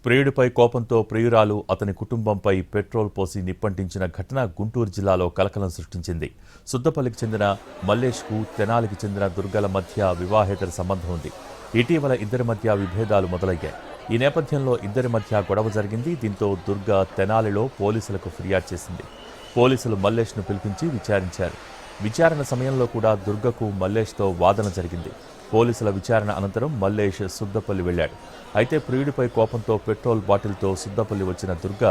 ప్రియుడిపై కోపంతో ప్రియురాలు అతని కుటుంబంపై పెట్రోల్ పోసి నిప్పంటించిన ఘటన గుంటూరు జిల్లాలో కలకలం సృష్టించింది. సుద్దపల్లికి చెందిన మల్లేష్కు తెనాలికి చెందిన దుర్గల మధ్య వివాహేతర సంబంధం ఉంది. ఇటీవల ఇద్దరి మధ్య విభేదాలు మొదలయ్యాయి. ఈ నేపథ్యంలో ఇద్దరి మధ్య గొడవ జరిగింది. దీంతో దుర్గ తెనాలిలో పోలీసులకు ఫిర్యాదు చేసింది. పోలీసులు మల్లేష్ను పిలిపించి విచారించారు. విచారణ సమయంలో కూడా దుర్గకు మల్లేష్తో వాదన జరిగింది. పోలీసుల విచారణ అనంతరం మల్లేష్ సుద్దపల్లి వెళ్లాడు. అయితే ప్రియుడిపై కోపంతో పెట్రోల్ బాటిల్తో సుద్దపల్లి వచ్చిన దుర్గ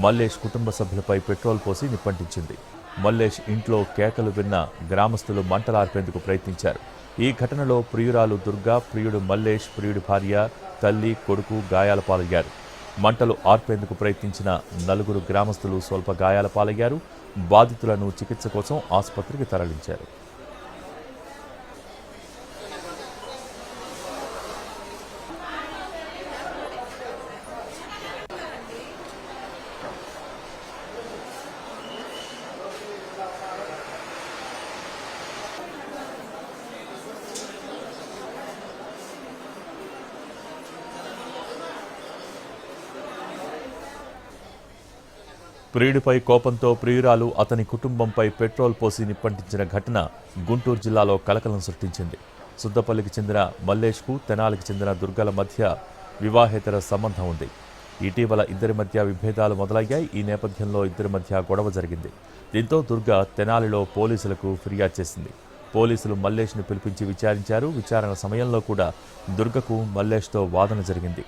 మల్లేష్ కుటుంబ సభ్యులపై పెట్రోల్ పోసి నిప్పంటించింది. మల్లేష్ ఇంట్లో కేకలు విన్న గ్రామస్తులు మంటలార్పేందుకు ప్రయత్నించారు. ఈ ఘటనలో ప్రియురాలు దుర్గ, ప్రియుడు మల్లేష్, ప్రియుడి భార్య, తల్లి, కొడుకు గాయాల పాలయ్యారు. మంటలు ఆర్పేందుకు ప్రయత్నించిన నలుగురు గ్రామస్తులు స్వల్ప గాయాల పాలయ్యారు. బాధితులను చికిత్స కోసం ఆసుపత్రికి తరలించారు. ప్రియుడిపై కోపంతో ప్రియురాలు అతని కుటుంబంపై పెట్రోల్ పోసి నిప్పంటించిన ఘటన గుంటూరు జిల్లాలో కలకలం సృష్టించింది. సుద్దపల్లికి చెందిన మల్లేష్కు తెనాలికి చెందిన దుర్గల మధ్య వివాహేతర సంబంధం ఉంది. ఇటీవల ఇద్దరి మధ్య విభేదాలు మొదలయ్యాయి. ఈ నేపథ్యంలో ఇద్దరి మధ్య గొడవ జరిగింది. దీంతో దుర్గ తెనాలిలో పోలీసులకు ఫిర్యాదు చేసింది. పోలీసులు మల్లేష్ను పిలిపించి విచారించారు. విచారణ సమయంలో కూడా దుర్గకు మల్లేష్తో వాదన జరిగింది.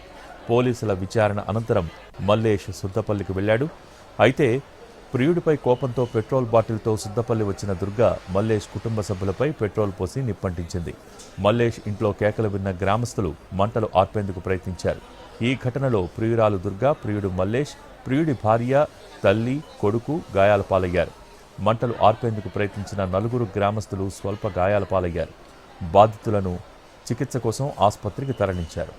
పోలీసుల విచారణ అనంతరం మల్లేష్ సుద్దపల్లికి వెళ్లాడు. అయితే ప్రియుడిపై కోపంతో పెట్రోల్ బాటిల్తో సుద్దపల్లి వచ్చిన దుర్గ మల్లేష్ కుటుంబ సభ్యులపై పెట్రోల్ పోసి నిప్పంటించింది. మల్లేష్ ఇంట్లో కేకలు విన్న గ్రామస్తులు మంటలు ఆర్పేందుకు ప్రయత్నించారు. ఈ ఘటనలో ప్రియురాలు దుర్గ, ప్రియుడు మల్లేష్, ప్రియుడి భార్య, తల్లి, కొడుకు గాయాల పాలయ్యారు. మంటలు ఆర్పేందుకు ప్రయత్నించిన నలుగురు గ్రామస్తులు స్వల్ప గాయాల పాలయ్యారు. బాధితులను చికిత్స కోసం ఆసుపత్రికి తరలించారు.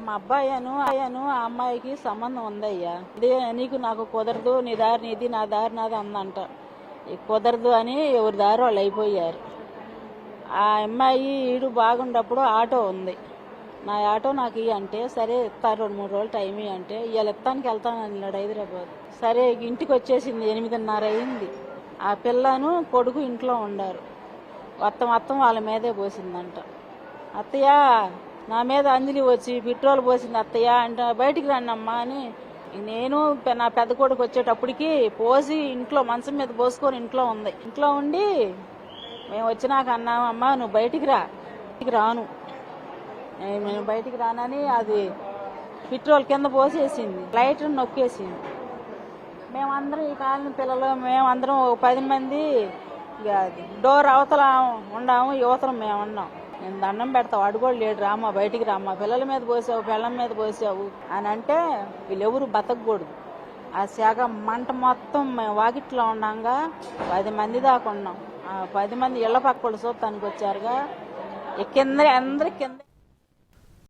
మా అబ్బాయిను ఆ అమ్మాయికి సంబంధం ఉందయ్యా. నీకు నాకు కుదరదు, నీ దారి నీది, నా దారి నాది అందంట. కుదరదు అని ఎవరి దారి వాళ్ళు అయిపోయారు. ఆ అమ్మాయి ఈడు బాగుండప్పుడు ఆటో ఉంది, నా ఆటో నాకు ఇవి అంటే సరే ఇస్తారు 2-3 రోజులు టైం అంటే ఇవాళ ఇస్తానికి వెళ్తాను అన్నాడు హైదరాబాద్. సరే ఇంటికి వచ్చేసింది 8:30 అయింది. ఆ పిల్లను కొడుకు ఇంట్లో ఉండారు. మొత్తం వాళ్ళ మీదే పోసిందంట. అత్తయ్య నా మీద అంజలి వచ్చి పెట్రోల్ పోసింది అత్తయ్య అంటే బయటికి రండమ్మా అని నేను నా పెద్ద కొడుకు వచ్చేటప్పటికి పోసి ఇంట్లో మంచం మీద పోసుకొని ఇంట్లో ఉంది. ఇంట్లో ఉండి మేము వచ్చినాక అన్నామమ్మా నువ్వు బయటికి రాను, నేను బయటికి రానని అది పెట్రోల్ కింద పోసేసింది, లైట్ నొక్కేసింది. మేమందరం ఈ కాలనీ పిల్లలు మేమందరం 10 మంది డోర్ అవతల ఉండాము, యువతలు మేము ఉన్నాం. నేను దండం పెడతావు, అడుగోడు లేడు, రామ్మా బయటికి రామ్మా, పిల్లల మీద పోసావు, పిల్లల మీద పోసావు అని అంటే వీళ్ళెవరు బతకకూడదు. ఆ శాఖ మంట మొత్తం మేము వాకిట్లో ఉన్నాగా 10 మంది దాకా ఉన్నాం. 10 మంది ఇళ్ల పక్కలు చూస్తానికి వచ్చారుగా. కింద అందరి కింద